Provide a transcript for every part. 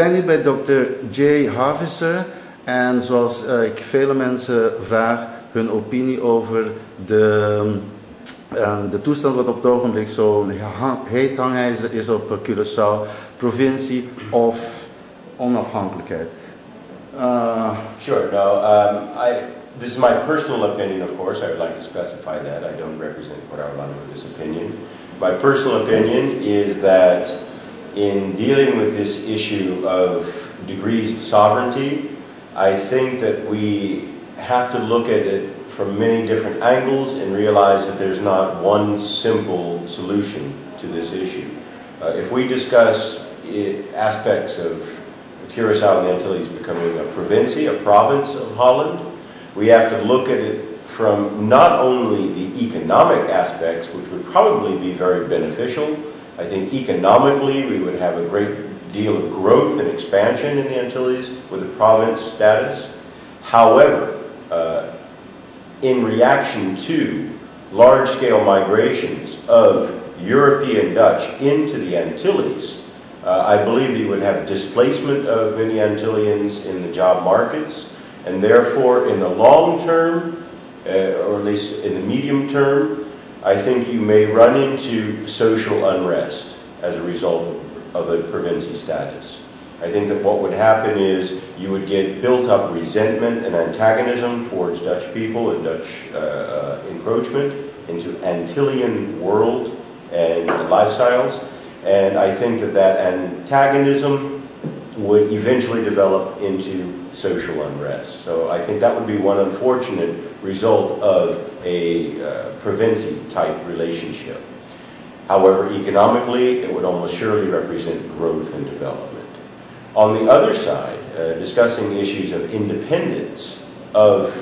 zijn nu bij Dr. J. Haviser en zoals ik vele mensen vraag hun opinie over de toestand wat op het ogenblik zo heet hangijzer is op Curaçao, provincie of onafhankelijkheid. Sure. No, this is my personal opinion, of course. I would like to specify that. I don't represent Paraguay with this opinion. My personal opinion is that in dealing with this issue of degrees of sovereignty, I think that we have to look at it from many different angles and realize that there's not one simple solution to this issue. If we discuss aspects of Curaçao and the Antilles becoming a provincie, a province of Holland, we have to look at it from not only the economic aspects, which would probably be very beneficial. I think economically we would have a great deal of growth and expansion in the Antilles with a province status. However, in reaction to large-scale migrations of European Dutch into the Antilles, I believe that you would have displacement of many Antillians in the job markets, and therefore in the long term, or at least in the medium term, I think you may run into social unrest as a result of a provincial status. I think that what would happen is you would get built up resentment and antagonism towards Dutch people and Dutch encroachment into Antillian world and lifestyles. And I think that that antagonism would eventually develop into social unrest. So I think that would be one unfortunate result of a provincial type relationship. However, economically, it would almost surely represent growth and development. On the other side, discussing issues of independence of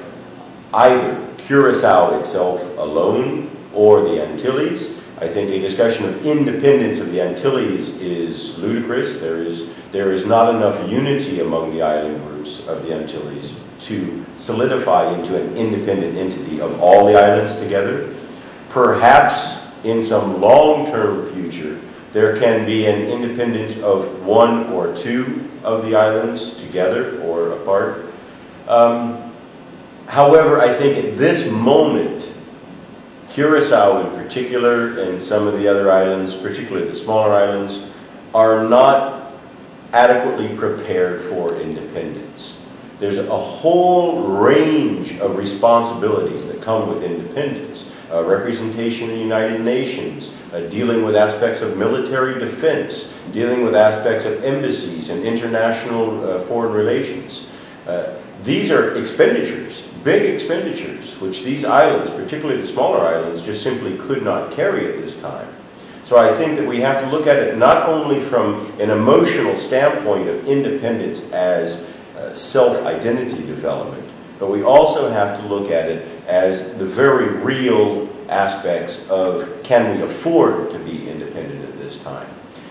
either Curaçao itself alone or the Antilles, I think a discussion of independence of the Antilles is ludicrous. There is not enough unity among the island groups of the Antilles to solidify into an independent entity of all the islands together. Perhaps in some long-term future, there can be an independence of one or two of the islands together or apart. However, I think at this moment, Curaçao in particular, and some of the other islands, particularly the smaller islands, are not adequately prepared for independence. There's a whole range of responsibilities that come with independence. Representation in the United Nations, dealing with aspects of military defense, dealing with aspects of embassies and international foreign relations. These are expenditures, big expenditures, which these islands, particularly the smaller islands, just simply could not carry at this time. So I think that we have to look at it not only from an emotional standpoint of independence as self-identity development, but we also have to look at it as the very real aspects of, can we afford to be independent at this time?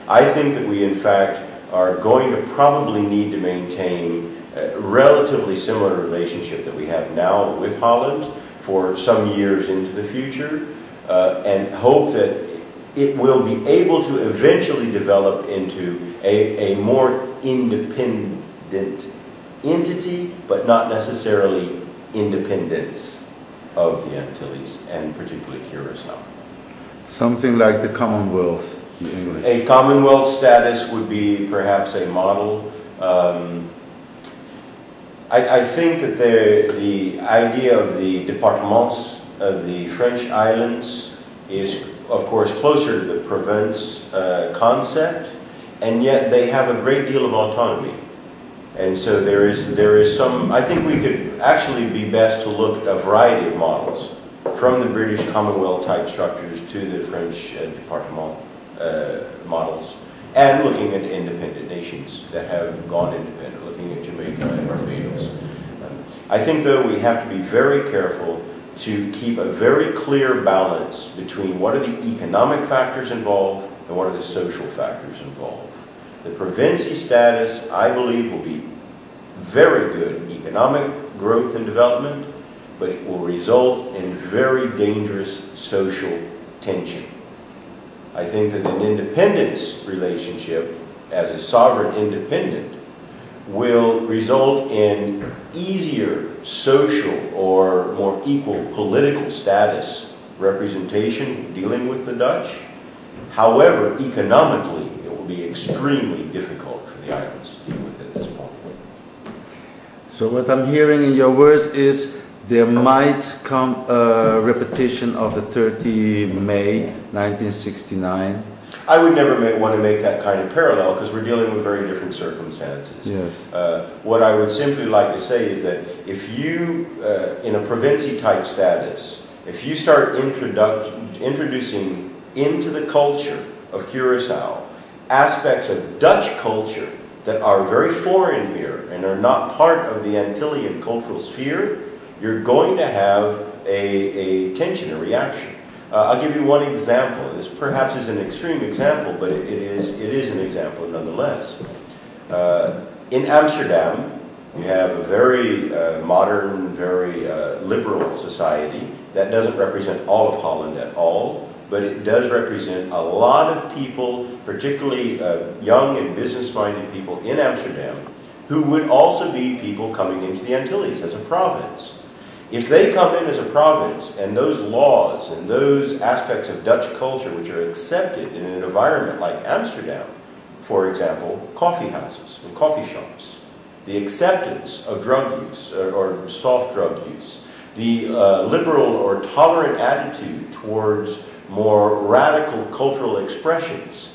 I think that we in fact are going to probably need to maintain a relatively similar relationship that we have now with Holland for some years into the future, and hope that it will be able to eventually develop into a more independent entity, but not necessarily independence of the Antilles, and particularly Curaçao. Something like the Commonwealth in English. A Commonwealth status would be perhaps a model. I think that the idea of the départements of the French islands is, of course, closer to the province concept, and yet they have a great deal of autonomy. And so there is some, I think we could actually be best to look at a variety of models, from the British Commonwealth type structures to the French département models, and looking at independent nations that have gone independent, looking at Jamaica and Barbados. I think though we have to be very careful to keep a very clear balance between what are the economic factors involved and what are the social factors involved. The provincial status, I believe, will be very good economic growth and development, but it will result in very dangerous social tension. I think that an independence relationship, as a sovereign independent, will result in easier social or more equal political status representation dealing with the Dutch. However, economically, it will be extremely difficult for the islands to deal with it at this point. So what I'm hearing in your words is there might come a repetition of the 30 May 1969. I would never want to make that kind of parallel because we're dealing with very different circumstances. Yes. What I would simply like to say is that if you, in a provincial type status, if you start introducing into the culture of Curaçao aspects of Dutch culture that are very foreign here and are not part of the Antillen cultural sphere, you're going to have a tension, a reaction. I'll give you one example. This perhaps is an extreme example, but it is an example nonetheless. In Amsterdam, you have a very modern, very liberal society that doesn't represent all of Holland at all, but it does represent a lot of people, particularly young and business-minded people in Amsterdam, who would also be people coming into the Antilles as a province. If they come in as a province and those laws and those aspects of Dutch culture which are accepted in an environment like Amsterdam, for example, coffee houses and coffee shops, the acceptance of drug use or soft drug use, the liberal or tolerant attitude towards more radical cultural expressions,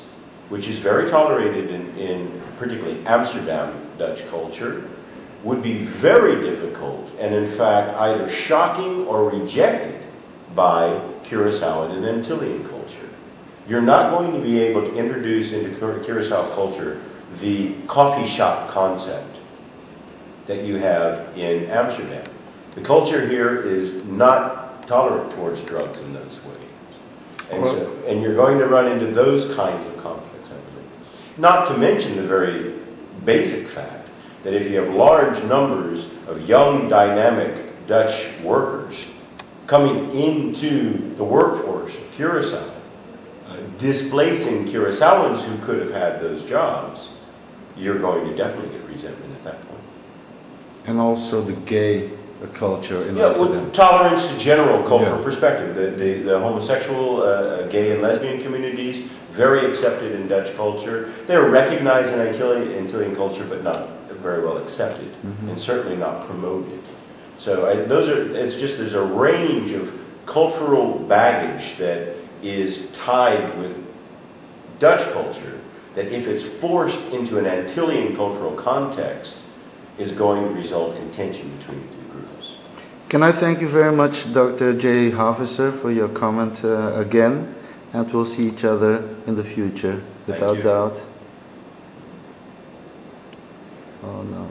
which is very tolerated in particularly Amsterdam Dutch culture, would be very difficult and in fact either shocking or rejected by Curaçaoan and Antillen culture. You're not going to be able to introduce into Curaçao culture the coffee shop concept that you have in Amsterdam. The culture here is not tolerant towards drugs in those ways. And you're going to run into those kinds of conflicts, I believe. Not to mention the very basic fact that if you have large numbers of young, dynamic Dutch workers coming into the workforce of Curaçao, displacing Curaçaoans who could have had those jobs, you're going to definitely get resentment at that point. And also the gay culture in Amsterdam. Well, tolerance to general cultural perspective. The homosexual, gay and lesbian communities, very accepted in Dutch culture. They're recognized in Antillen culture, but not very well accepted, and certainly not promoted. So there's a range of cultural baggage that is tied with Dutch culture that if it's forced into an Antillen cultural context is going to result in tension between the two groups. Can I thank you very much, Dr. J. Haviser, for your comment again, and we'll see each other in the future, without doubt. Oh no.